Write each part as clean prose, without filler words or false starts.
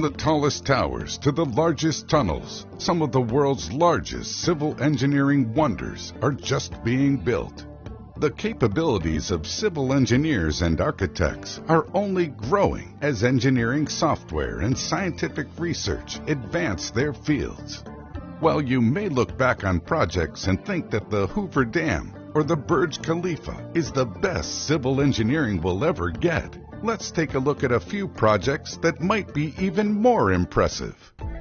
From the tallest towers to the largest tunnels, some of the world's largest civil engineering wonders are just being built. The capabilities of civil engineers and architects are only growing as engineering software and scientific research advance their fields. While you may look back on projects and think that the Hoover Dam or the Burj Khalifa is the best civil engineering we'll ever get, let's take a look at a few projects that might be even more impressive.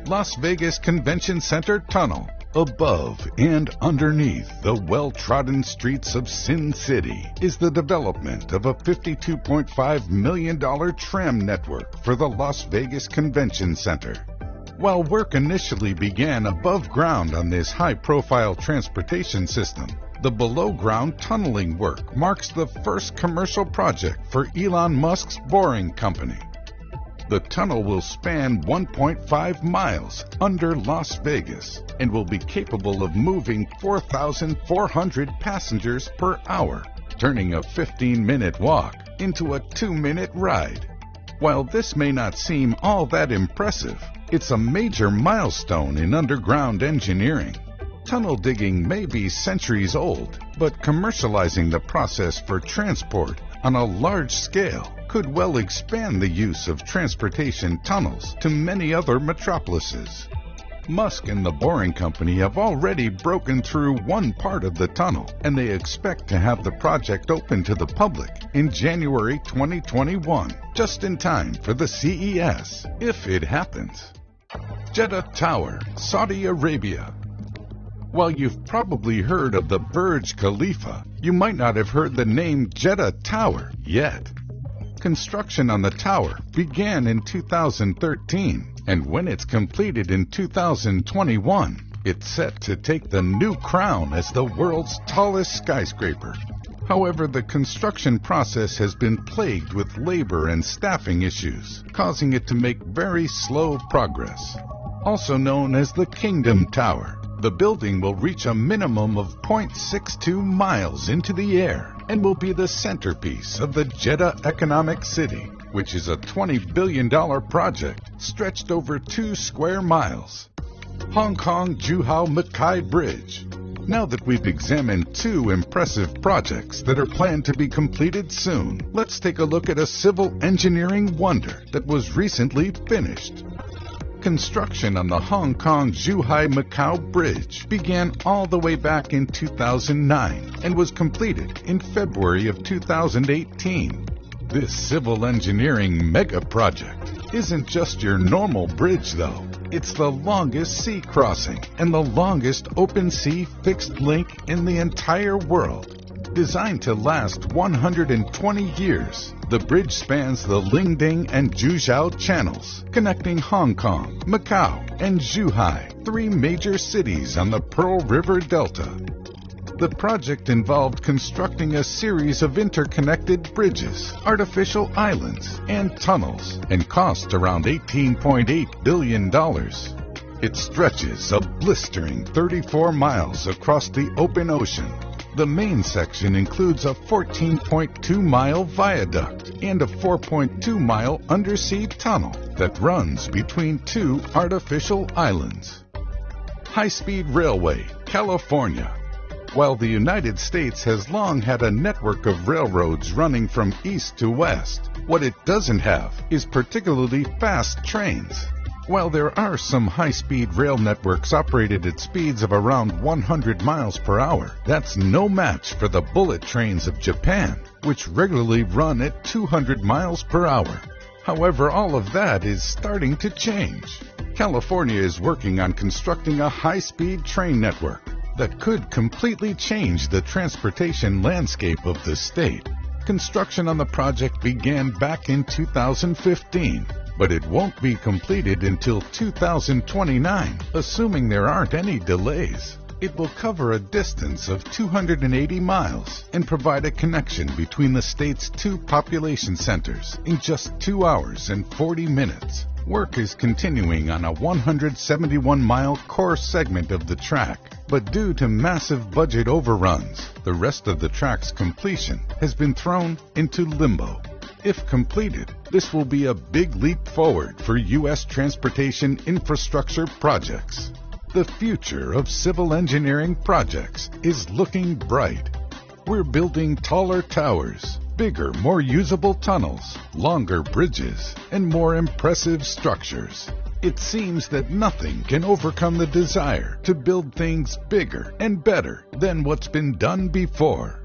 Las Vegas Convention Center Tunnel. Above and underneath the well-trodden streets of Sin City is the development of a $52.5 million tram network for the Las Vegas Convention Center. While work initially began above ground on this high-profile transportation system, the below-ground tunneling work marks the first commercial project for Elon Musk's Boring Company. The tunnel will span 1.5 miles under Las Vegas and will be capable of moving 4,400 passengers per hour, turning a 15-minute walk into a 2-minute ride. While this may not seem all that impressive, it's a major milestone in underground engineering. Tunnel digging may be centuries old, but commercializing the process for transport on a large scale could well expand the use of transportation tunnels to many other metropolises. Musk and the Boring Company have already broken through one part of the tunnel, and they expect to have the project open to the public in January 2021, just in time for the CES, if it happens. Jeddah Tower, Saudi Arabia. While you've probably heard of the Burj Khalifa, you might not have heard the name Jeddah Tower yet. Construction on the tower began in 2013, and when it's completed in 2021, it's set to take the new crown as the world's tallest skyscraper. However, the construction process has been plagued with labor and staffing issues, causing it to make very slow progress. Also known as the Kingdom Tower, the building will reach a minimum of 0.62 miles into the air and will be the centerpiece of the Jeddah Economic City, which is a $20 billion project stretched over 2 square miles. Hong Kong Zhuhai Macau Bridge. Now that we've examined 2 impressive projects that are planned to be completed soon, let's take a look at a civil engineering wonder that was recently finished. Construction on the Hong Kong Zhuhai Macau Bridge began all the way back in 2009 and was completed in February of 2018. This civil engineering mega project isn't just your normal bridge, though. It's the longest sea crossing and the longest open sea fixed link in the entire world. Designed to last 120 years, the bridge spans the Lingding and Zhujiao channels, connecting Hong Kong, Macau, and Zhuhai, 3 major cities on the Pearl River Delta. The project involved constructing a series of interconnected bridges, artificial islands, and tunnels, and cost around $18.8 billion. It stretches a blistering 34 miles across the open ocean. The main section includes a 14.2-mile viaduct and a 4.2-mile undersea tunnel that runs between 2 artificial islands. High-speed railway, California. While the United States has long had a network of railroads running from east to west, what it doesn't have is particularly fast trains. While there are some high-speed rail networks operated at speeds of around 100 miles per hour, that's no match for the bullet trains of Japan, which regularly run at 200 miles per hour. However, all of that is starting to change. California is working on constructing a high-speed train network that could completely change the transportation landscape of the state. Construction on the project began back in 2015. But it won't be completed until 2029, assuming there aren't any delays. It will cover a distance of 280 miles and provide a connection between the state's 2 population centers in just 2 hours and 40 minutes. Work is continuing on a 171-mile core segment of the track, but due to massive budget overruns, the rest of the track's completion has been thrown into limbo. If completed, this will be a big leap forward for U.S. transportation infrastructure projects. The future of civil engineering projects is looking bright. We're building taller towers, bigger, more usable tunnels, longer bridges, and more impressive structures. It seems that nothing can overcome the desire to build things bigger and better than what's been done before.